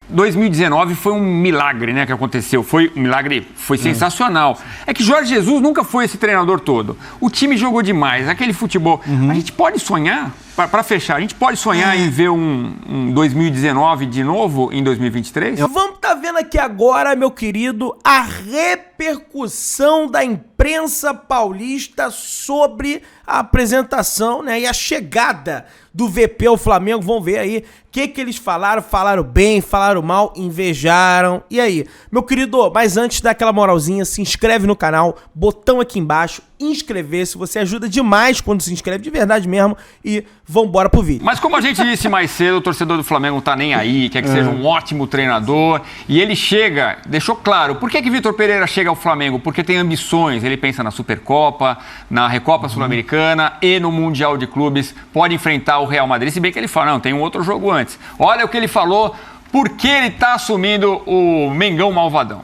2019 foi um milagre, né, que aconteceu. Foi um milagre, foi sensacional. É que Jorge Jesus nunca foi esse treinador todo. O time jogou demais, aquele futebol. A gente pode sonhar, para fechar, a gente pode sonhar em ver um 2019 de novo em 2023? Vamos tá vendo aqui agora, meu querido, a repercussão da imprensa paulista sobre a apresentação, né, e a chegada do VP ao Flamengo. Vamos ver aí o que eles falaram. Falaram bem, falaram mal, invejaram. E aí, meu querido, mas antes daquela moralzinha, se inscreve no canal, botão aqui embaixo, inscrever-se. Você ajuda demais quando se inscreve, de verdade mesmo. E vambora pro vídeo. Mas como a gente disse mais cedo, o torcedor do Flamengo não tá nem aí, quer que seja um ótimo treinador. E ele chega, deixou claro, por que Vitor Pereira chega ao Flamengo? Porque tem ambições. Ele pensa na Supercopa, na Recopa Sul-Americana e no Mundial de Clubes. Pode enfrentar o Real Madrid, se bem que ele fala, não, tem um outro jogo antes. Olha o que ele falou, por que ele está assumindo o Mengão Malvadão.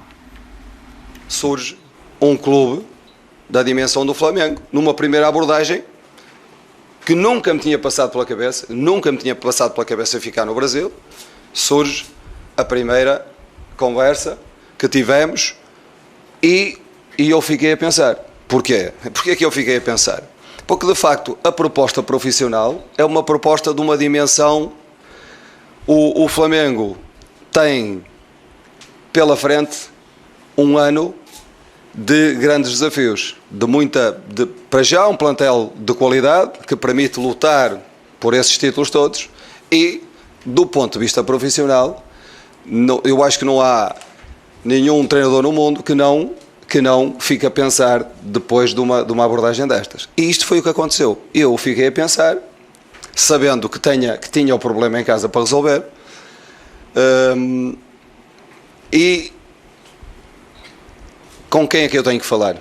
Surge um clube da dimensão do Flamengo, numa primeira abordagem que nunca me tinha passado pela cabeça ficar no Brasil. Surge a primeira conversa que tivemos e eu fiquei a pensar. Porquê? Porquê que eu fiquei a pensar? Porque, de facto, a proposta profissional é uma proposta de uma dimensão. O Flamengo tem pela frente um ano de grandes desafios, para já um plantel de qualidade que permite lutar por esses títulos todos e, do ponto de vista profissional, eu acho que não há nenhum treinador no mundo que não fica a pensar depois de uma abordagem destas. E isto foi o que aconteceu. Eu fiquei a pensar, sabendo que tinha o problema em casa para resolver, e com quem é que eu tenho que falar?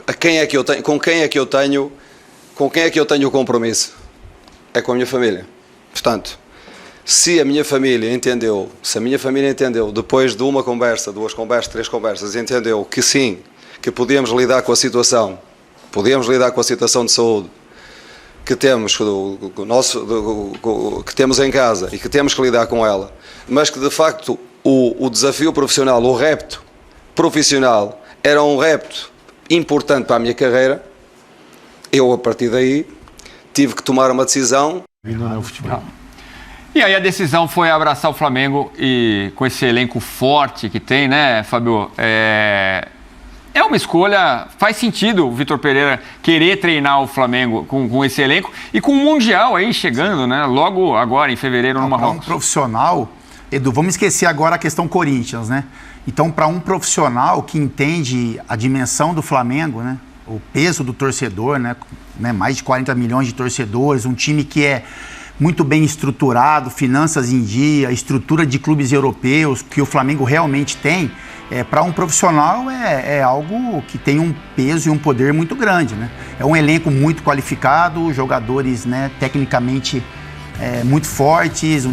Com quem é que eu tenho o compromisso? É com a minha família. Portanto, se a minha família entendeu, depois de uma conversa, duas conversas, três conversas, entendeu que sim, que podíamos lidar com a situação de saúde que temos, que temos em casa e que temos que lidar com ela, mas que de facto o desafio profissional, o repto profissional era um repto importante para a minha carreira, eu a partir daí tive que tomar uma decisão. E aí a decisão foi abraçar o Flamengo e com esse elenco forte que tem, né, Fábio? É uma escolha, faz sentido o Vitor Pereira querer treinar o Flamengo com esse elenco e com o Mundial aí chegando, né? Logo agora, em fevereiro, no Marrocos. Para um profissional, Edu, vamos esquecer agora a questão Corinthians, né? Então, para um profissional que entende a dimensão do Flamengo, né? O peso do torcedor, né? Mais de 40 milhões de torcedores, um time que é muito bem estruturado, finanças em dia, estrutura de clubes europeus, que o Flamengo realmente tem, para um profissional é algo que tem um peso e um poder muito grande, né? É um elenco muito qualificado, jogadores, né, tecnicamente muito fortes, um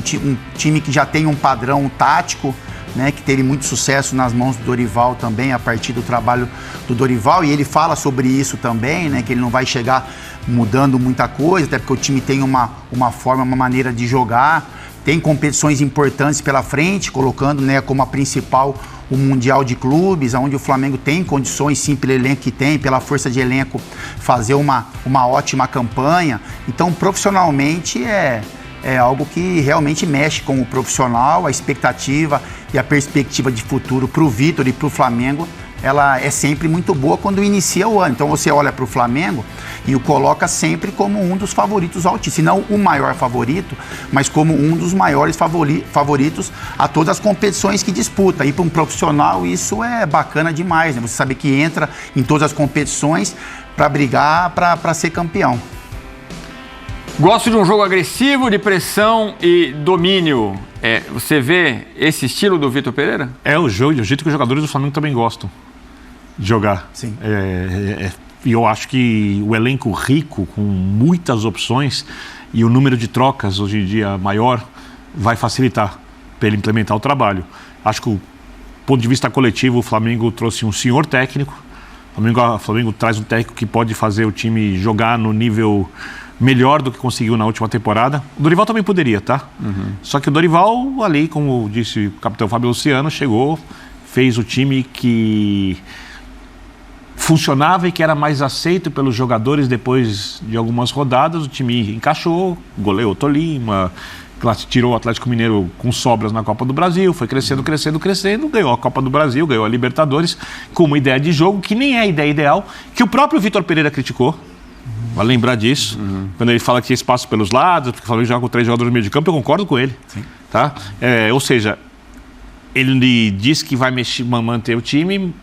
time que já tem um padrão tático, né, que teve muito sucesso nas mãos do Dorival também, a partir do trabalho do Dorival, e ele fala sobre isso também, né, que ele não vai chegar mudando muita coisa, até porque o time tem uma forma, uma maneira de jogar, tem competições importantes pela frente, colocando, né, como a principal o Mundial de Clubes, onde o Flamengo tem condições, sim, pelo elenco que tem, pela força de elenco, fazer uma ótima campanha. Então, profissionalmente, é algo que realmente mexe com o profissional, a expectativa e a perspectiva de futuro para o Vitor e para o Flamengo, ela é sempre muito boa quando inicia o ano. Então você olha para o Flamengo e o coloca sempre como um dos favoritos ao título, se não o maior favorito, mas como um dos maiores favoritos a todas as competições que disputa. E para um profissional isso é bacana demais, né? Você sabe que entra em todas as competições para brigar, para ser campeão. Gosto de um jogo agressivo, de pressão e domínio. Você vê esse estilo do Vitor Pereira? É o jogo, o jeito que os jogadores do Flamengo também gostam de jogar. Sim. E eu acho que o elenco rico, com muitas opções, e o número de trocas hoje em dia maior, vai facilitar para ele implementar o trabalho. Acho que, do ponto de vista coletivo, o Flamengo trouxe um senhor técnico. O Flamengo traz um técnico que pode fazer o time jogar no nível melhor do que conseguiu na última temporada. O Dorival também poderia, tá? Só que o Dorival, ali, como disse o capitão Fábio Luciano, chegou, fez o time que funcionava e que era mais aceito pelos jogadores depois de algumas rodadas. O time encaixou, goleou o Tolima, tirou o Atlético Mineiro com sobras na Copa do Brasil, foi crescendo, ganhou a Copa do Brasil, ganhou a Libertadores, com uma ideia de jogo que nem é a ideia ideal, que o próprio Vitor Pereira criticou. Vai lembrar disso. Quando ele fala que tinha espaço pelos lados, porque falou que joga com 3 jogadores no meio de campo, eu concordo com ele. Sim. Tá? Ou seja, ele diz que vai manter o time.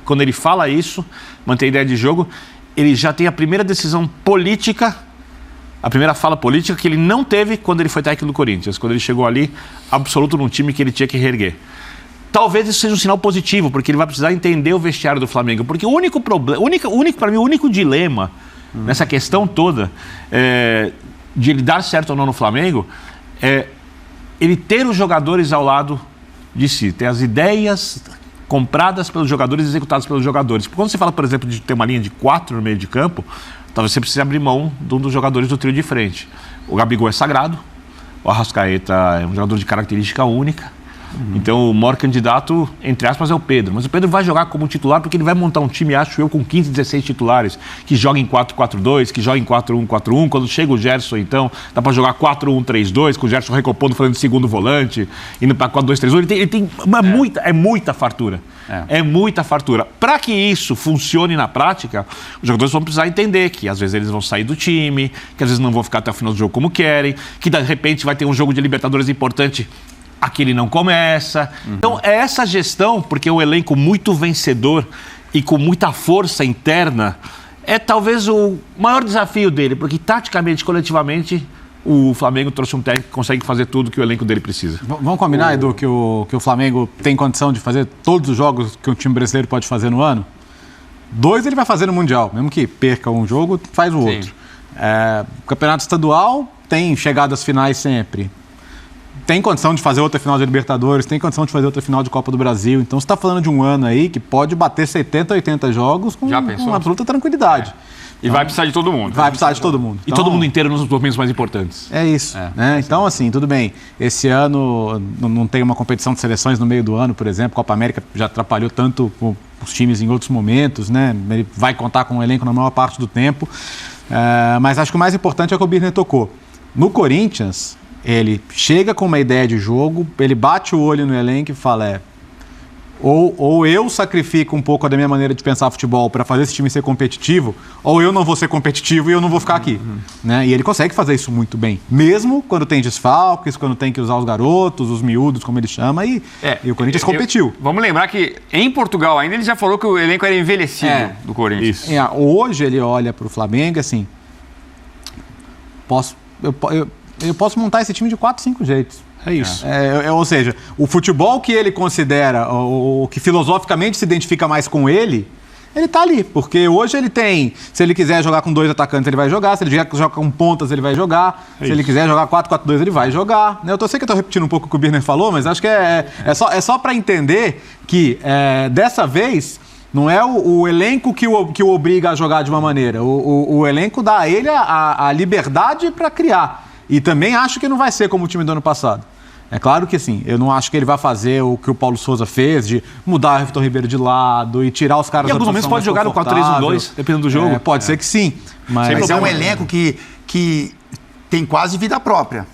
Quando ele fala isso, manter a ideia de jogo, ele já tem a primeira decisão política, a primeira fala política que ele não teve quando ele foi técnico do Corinthians, quando ele chegou ali, absoluto num time que ele tinha que reerguer. Talvez isso seja um sinal positivo, porque ele vai precisar entender o vestiário do Flamengo, porque o único problema, para mim, o único dilema nessa questão toda de ele dar certo ou não no Flamengo é ele ter os jogadores ao lado de si, ter as ideias compradas pelos jogadores e executadas pelos jogadores. Porque quando você fala, por exemplo, de ter uma linha de 4 no meio de campo, talvez você precise abrir mão de um dos jogadores do trio de frente. O Gabigol é sagrado, o Arrascaeta é um jogador de característica única. Então o maior candidato, entre aspas, é o Pedro. Mas o Pedro vai jogar como titular porque ele vai montar um time, acho eu, com 15, 16 titulares, que joga em 4-4-2, que joga em 4-1-4-1. Quando chega o Gerson, então, dá para jogar 4-1-3-2, com o Gerson recompondo, fazendo segundo volante, indo para 4-2-3-1. Ele tem muita fartura. É muita fartura. Para que isso funcione na prática, os jogadores vão precisar entender que às vezes eles vão sair do time, que às vezes não vão ficar até o final do jogo como querem, que de repente vai ter um jogo de Libertadores importante, aquele não começa. Então é essa gestão, porque é um elenco muito vencedor e com muita força interna, é talvez o maior desafio dele, porque taticamente, coletivamente, o Flamengo trouxe um técnico que consegue fazer tudo que o elenco dele precisa. Vamos combinar, Edu, que o Flamengo tem condição de fazer todos os jogos que um time brasileiro pode fazer no ano? 2 ele vai fazer no Mundial, mesmo que perca um jogo, faz o outro. Campeonato estadual tem chegadas finais sempre. Tem condição de fazer outra final de Libertadores, tem condição de fazer outra final de Copa do Brasil. Então você está falando de um ano aí que pode bater 70, 80 jogos com absoluta tranquilidade. E vai precisar de todo mundo. Vai precisar de todo mundo. E todo mundo inteiro nos momentos mais importantes. É isso. Né? Então, assim, tudo bem. Esse ano não tem uma competição de seleções no meio do ano, por exemplo. Copa América já atrapalhou tanto os times em outros momentos, né? Ele vai contar com um elenco na maior parte do tempo. Mas acho que o mais importante é o que o Birner tocou. No Corinthians, ele chega com uma ideia de jogo, ele bate o olho no elenco e fala, ou eu sacrifico um pouco da minha maneira de pensar futebol para fazer esse time ser competitivo, ou eu não vou ser competitivo e eu não vou ficar aqui. Né? E ele consegue fazer isso muito bem, mesmo quando tem desfalques, quando tem que usar os garotos, os miúdos, como ele chama, e o Corinthians competiu. Vamos lembrar que em Portugal ainda ele já falou que o elenco era envelhecido do Corinthians. Hoje ele olha para o Flamengo assim, eu posso montar esse time de 4, 5 jeitos. É isso. Ou seja, o futebol que ele considera, o que filosoficamente se identifica mais com ele tá ali. Porque hoje ele tem, se ele quiser jogar com 2 atacantes, ele vai jogar. Se ele joga com pontas, ele vai jogar. Se ele quiser jogar 4-4-2, ele vai jogar. Eu sei que eu estou repetindo um pouco o que o Birner falou, mas acho que é só para entender que dessa vez não é o elenco que o obriga a jogar de uma maneira. O elenco dá a ele a liberdade para criar. E também acho que não vai ser como o time do ano passado. É claro que, assim, eu não acho que ele vai fazer o que o Paulo Souza fez, de mudar o Vitor Ribeiro de lado e tirar os caras da posição. Em alguns momentos pode jogar no 4-3-1-2, dependendo do jogo. Pode ser que sim. Mas é um elenco que tem quase vida própria.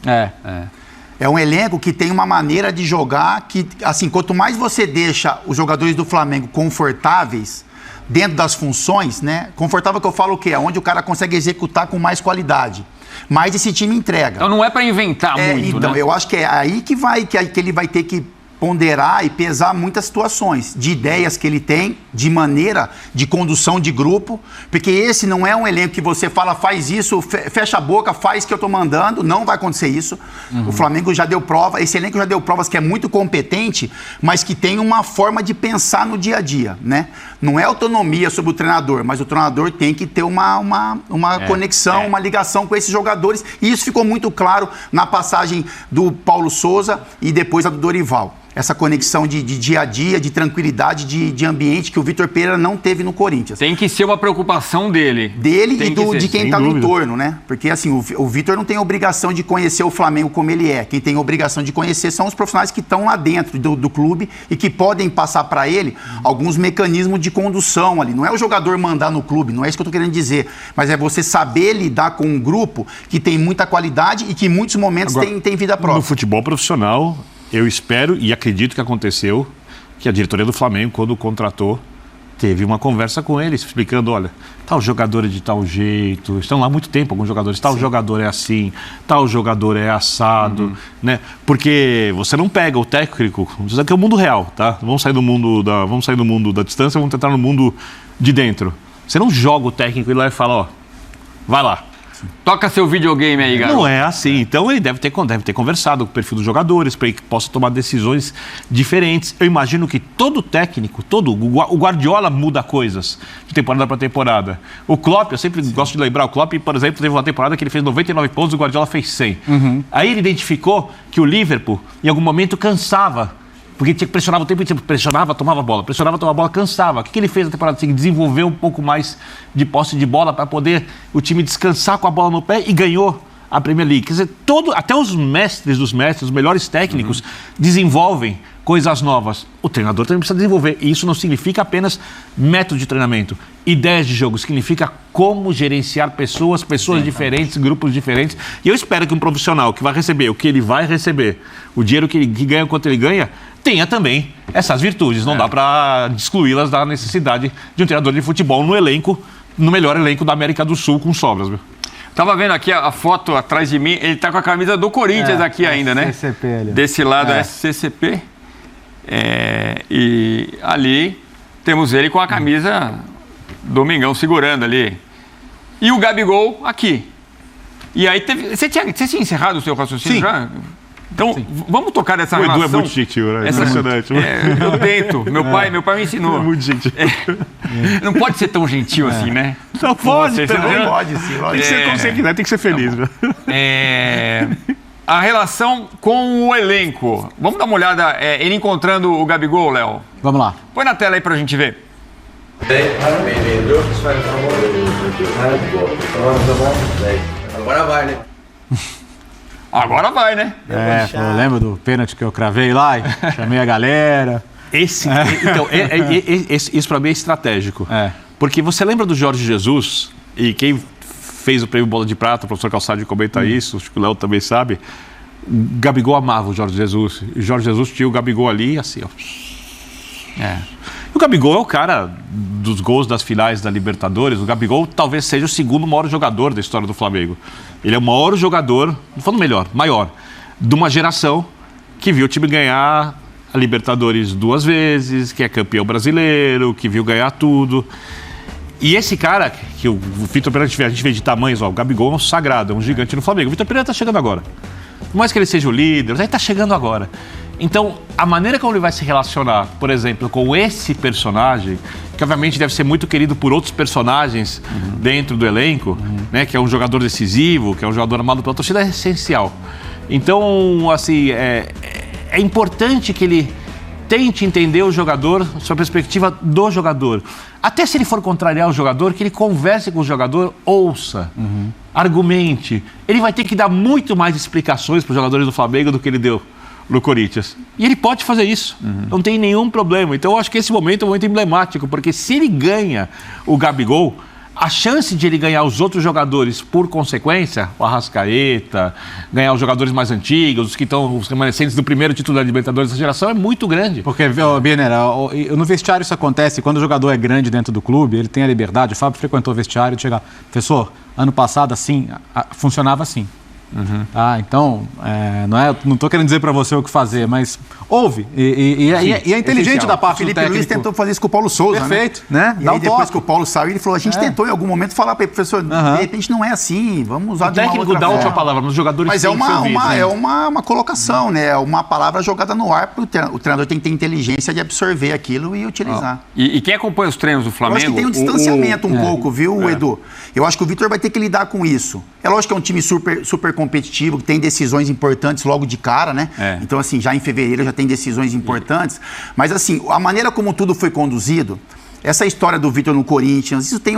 É um elenco que tem uma maneira de jogar que, assim, quanto mais você deixa os jogadores do Flamengo confortáveis dentro das funções, né? Confortável que eu falo o quê? É onde o cara consegue executar com mais qualidade. Mas esse time entrega. Então não é para inventar muito, então, né? Eu acho que é aí que ele vai ter que ponderar e pesar muitas situações, de ideias que ele tem, de maneira de condução de grupo, porque esse não é um elenco que você fala, faz isso, fecha a boca, faz o que eu estou mandando, não vai acontecer isso. O Flamengo já deu prova, esse elenco já deu provas que é muito competente, mas que tem uma forma de pensar no dia a dia, né? Não é autonomia sobre o treinador, mas o treinador tem que ter uma conexão, uma ligação com esses jogadores, e isso ficou muito claro na passagem do Paulo Souza e depois a do Dorival. essa conexão de dia a dia, de tranquilidade, de ambiente que o Vitor Pereira não teve no Corinthians. Tem que ser uma preocupação dele. Dele e de quem está no entorno, né? Porque assim, o Vitor não tem a obrigação de conhecer o Flamengo como ele é. Quem tem a obrigação de conhecer são os profissionais que estão lá dentro do clube e que podem passar para ele alguns mecanismos de condução ali. Não é o jogador mandar no clube, não é isso que eu estou querendo dizer. Mas é você saber lidar com um grupo que tem muita qualidade e que em muitos momentos tem vida própria. No futebol profissional, eu espero e acredito que aconteceu que a diretoria do Flamengo, quando o contratou, teve uma conversa com eles, explicando, olha, tal jogador é de tal jeito, estão lá há muito tempo alguns jogadores, tal jogador é assim, tal jogador é assado, né? Porque você não pega o técnico, isso aqui é o mundo real, tá? Vamos sair do mundo da distância, vamos tentar no mundo de dentro. Você não joga o técnico e lá e fala, ó, vai lá. Toca seu videogame aí, garoto. Não é assim. Então ele deve ter conversado com o perfil dos jogadores para que possa tomar decisões diferentes. Eu imagino que todo técnico, o Guardiola muda coisas de temporada para temporada. O Klopp, eu sempre gosto de lembrar, o Klopp, por exemplo, teve uma temporada que ele fez 99 pontos, o Guardiola fez 100. Aí ele identificou que o Liverpool, em algum momento, cansava. Porque tinha que pressionar o tempo inteiro, pressionava, tomava bola, cansava. O que ele fez na temporada seguinte? Desenvolveu um pouco mais de posse de bola para poder o time descansar com a bola no pé e ganhou a Premier League. Quer dizer, até os mestres dos mestres, os melhores técnicos, desenvolvem coisas novas. O treinador também precisa desenvolver. E isso não significa apenas método de treinamento. Ideias de jogo, significa como gerenciar pessoas diferentes, grupos diferentes. E eu espero que um profissional que vai receber o que ele vai receber, o dinheiro que ganha, quanto ele ganha, tenha também essas virtudes. Não dá para excluí-las da necessidade de um treinador de futebol no melhor elenco da América do Sul, com sobras. Viu? Tava vendo aqui a foto atrás de mim, ele tá com a camisa do Corinthians aqui ainda, né? SCCP ali. Desse lado é SCCP. E ali temos ele com a camisa Domingão segurando ali. E o Gabigol aqui. E aí teve... Você tinha encerrado o seu raciocínio já? Então, vamos tocar dessa relação. O Edu é muito gentil, né? Impressionante. Eu tento. Meu pai me ensinou. É muito gentil. Não pode ser tão gentil assim, né? Não pode, Não pode, sim. Tem que ser como você quiser, tem que ser feliz. A relação com o elenco. Vamos dar uma olhada, ele encontrando o Gabigol, Léo? Vamos lá. Põe na tela aí pra gente ver. Agora vai, né? Agora vai, né? Eu lembro do pênalti que eu cravei lá e chamei a galera. Isso pra mim é estratégico. Porque você lembra do Jorge Jesus, e quem fez o prêmio Bola de Prata, o professor Calçade comenta isso, acho que o Léo também sabe. O Gabigol amava o Jorge Jesus. E o Jorge Jesus tinha o Gabigol ali, assim, ó. E o Gabigol é o cara dos gols das finais da Libertadores. O Gabigol talvez seja o segundo maior jogador da história do Flamengo. Ele é o maior jogador, não falando melhor, maior, de uma geração que viu o time ganhar a Libertadores 2 vezes, que é campeão brasileiro, que viu ganhar tudo. E esse cara, que o Vitor Pereira, a gente vê de tamanhos, o Gabigol é um sagrado, é um gigante no Flamengo. O Vitor Pereira está chegando agora. Por mais que ele seja o líder, ele está chegando agora. Então, a maneira como ele vai se relacionar, por exemplo, com esse personagem, que obviamente deve ser muito querido por outros personagens dentro do elenco, né, que é um jogador decisivo, que é um jogador amado pela torcida, é essencial. Então, assim, é importante que ele tente entender o jogador, sua perspectiva do jogador. Até se ele for contrariar o jogador, que ele converse com o jogador, ouça, argumente. Ele vai ter que dar muito mais explicações para os jogadores do Flamengo do que ele deu no Corinthians. E ele pode fazer isso, não tem nenhum problema. Então eu acho que esse momento é um momento emblemático, porque se ele ganha o Gabigol, a chance de ele ganhar os outros jogadores por consequência, o Arrascaeta, ganhar os jogadores mais antigos, os que estão os remanescentes do primeiro título da Libertadores dessa geração, é muito grande. Porque, Biner, no vestiário isso acontece, quando o jogador é grande dentro do clube, ele tem a liberdade, o Fábio frequentou o vestiário de chegar, professor, ano passado assim, funcionava assim. Então, não estou querendo dizer para você o que fazer, mas ouve. E é inteligente da parte do técnico. O Felipe Luiz tentou fazer isso com o Paulo Souza, perfeito, né? E aí aí depois que o Paulo saiu, ele falou, a gente tentou em algum momento falar para ele, professor, de repente não é assim, vamos usar de uma outra forma. O técnico dá outra palavra, mas os jogadores mas têm que ser ouvidos, é uma colocação, né? É uma palavra jogada no ar, o treinador tem que ter inteligência de absorver aquilo e utilizar. E quem acompanha os treinos do Flamengo... Eu acho que tem um distanciamento um pouco, viu, Edu? Eu acho que o Vitor vai ter que lidar com isso. É lógico que é um time super competitivo, que tem decisões importantes logo de cara, né? Então, assim, já em fevereiro já tem decisões importantes. Mas, assim, a maneira como tudo foi conduzido, essa história do Vitor no Corinthians, isso tem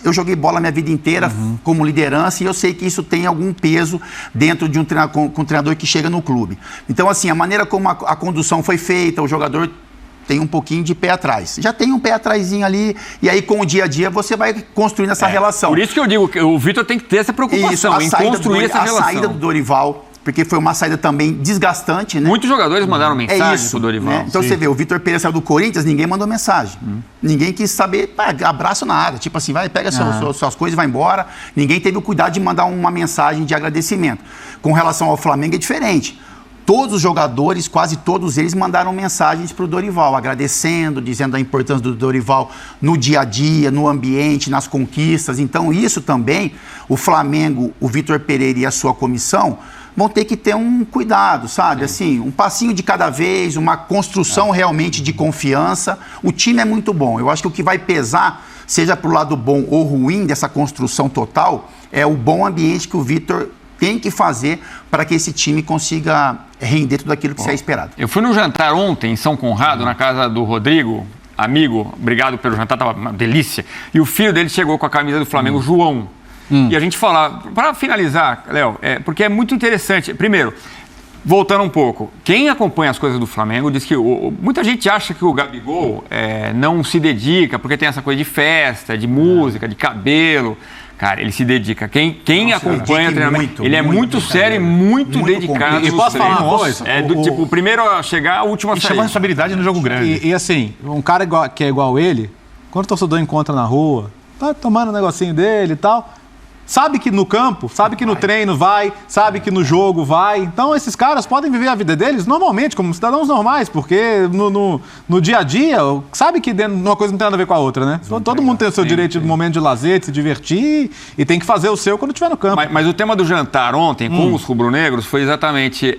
eu joguei bola minha vida inteira como liderança e eu sei que isso tem algum peso dentro de um treinador que chega no clube. Então, assim, a maneira como a condução foi feita, o jogador tem um pouquinho de pé atrás. Já tem um pé atrásinho ali, e aí com o dia a dia você vai construindo essa relação. Por isso que eu digo que o Vitor tem que ter essa preocupação em construir essa relação. A saída do Dorival, porque foi uma saída também desgastante, né? Muitos jogadores mandaram mensagem pro Dorival. Né? Então você vê, o Vitor Pereira saiu do Corinthians, ninguém mandou mensagem. Ninguém quis saber, abraço na área. Tipo assim, vai, pega suas coisas e vai embora. Ninguém teve o cuidado de mandar uma mensagem de agradecimento. Com relação ao Flamengo é diferente. Todos os jogadores, quase todos eles, mandaram mensagens para o Dorival, agradecendo, dizendo a importância do Dorival no dia a dia, no ambiente, nas conquistas. Então, isso também, o Flamengo, o Vitor Pereira e a sua comissão vão ter que ter um cuidado, sabe? Assim, um passinho de cada vez, uma construção realmente de confiança. O time é muito bom. Eu acho que o que vai pesar, seja para o lado bom ou ruim dessa construção total, é o bom ambiente que o Vitor tem que fazer para que esse time consiga render tudo aquilo que se é esperado. Eu fui no jantar ontem em São Conrado, na casa do Rodrigo, amigo, obrigado pelo jantar, estava uma delícia. E o filho dele chegou com a camisa do Flamengo, João. E a gente fala, para finalizar, Léo, porque é muito interessante. Primeiro, voltando um pouco, quem acompanha as coisas do Flamengo diz que muita gente acha que o Gabigol não se dedica porque tem essa coisa de festa, de música, de cabelo. Cara, ele se dedica. Quem acompanha o treinamento, ele é muito sério e muito dedicado. E posso falar uma coisa? Tipo, o primeiro a chegar, o último a sair. Chama responsabilidade no jogo grande. E assim, um cara que é igual ele, quando o torcedor encontra na rua, tá tomando um negocinho dele e tal, sabe que no campo, sabe que no treino vai, sabe que no jogo vai. Então, esses caras podem viver a vida deles normalmente, como cidadãos normais, porque no dia a dia, sabe que uma coisa não tem nada a ver com a outra, né? Todo mundo tem o seu direito de momento de lazer, de se divertir, e tem que fazer o seu quando estiver no campo. Mas o tema do jantar ontem, com os rubro-negros, foi exatamente...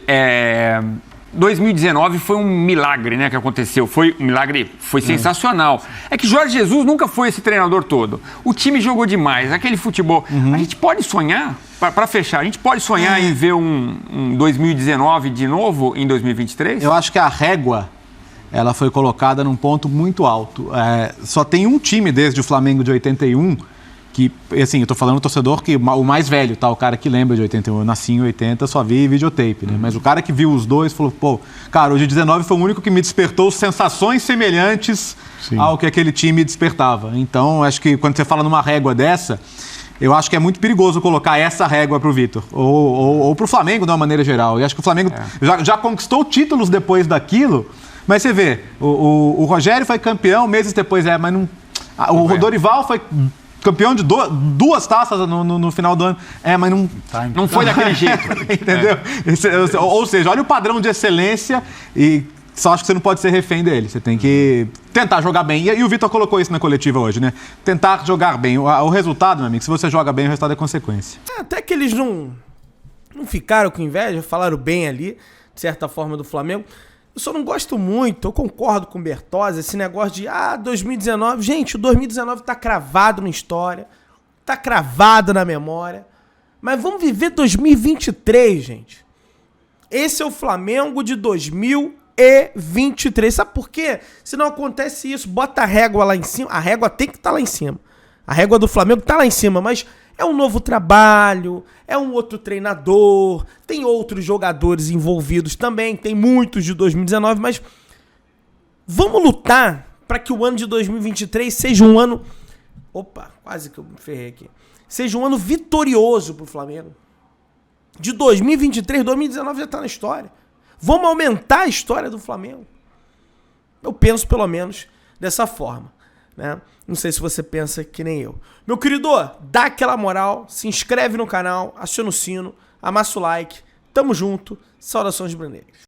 2019 foi um milagre, né, que aconteceu. Foi um milagre, foi sensacional. É que Jorge Jesus nunca foi esse treinador todo. O time jogou demais, aquele futebol. A gente pode sonhar, para fechar, a gente pode sonhar em ver um 2019 de novo em 2023? Eu acho que a régua, ela foi colocada num ponto muito alto. Só tem um time desde o Flamengo de 81... que, assim, eu tô falando do torcedor que o mais velho, tá? O cara que lembra de 81, eu nasci em 80, só vi videotape, né? Mas o cara que viu os dois falou, pô, cara, hoje 19 foi o único que me despertou sensações semelhantes ao que aquele time despertava. Então, acho que quando você fala numa régua dessa, eu acho que é muito perigoso colocar essa régua pro Vitor, ou pro Flamengo de uma maneira geral. E acho que o Flamengo já conquistou títulos depois daquilo, mas você vê, o Rogério foi campeão meses depois, mas não... O Dorival foi... campeão de duas taças no final do ano. Mas não foi daquele jeito. Entendeu? Ou seja, olha o padrão de excelência e só acho que você não pode ser refém dele. Você tem que tentar jogar bem. E o Vitor colocou isso na coletiva hoje, né? Tentar jogar bem. O resultado, meu amigo, se você joga bem, o resultado é consequência. Até que eles não ficaram com inveja, falaram bem ali, de certa forma, do Flamengo. Eu só não gosto muito, eu concordo com o Bertozzi, esse negócio de 2019. Gente, o 2019 tá cravado na história, tá cravado na memória. Mas vamos viver 2023, gente. Esse é o Flamengo de 2023. Sabe por quê? Se não acontece isso, bota a régua lá em cima. A régua tem que estar lá em cima. A régua do Flamengo tá lá em cima, mas é um novo trabalho, é um outro treinador, tem outros jogadores envolvidos também, tem muitos de 2019, mas vamos lutar para que o ano de 2023 seja um ano... Opa, quase que eu me ferrei aqui. Seja um ano vitorioso pro Flamengo. De 2023, 2019 já tá na história. Vamos aumentar a história do Flamengo. Eu penso pelo menos dessa forma, né? Não sei se você pensa que nem eu. Meu querido, dá aquela moral, se inscreve no canal, aciona o sino, amassa o like. Tamo junto. Saudações bruneiras.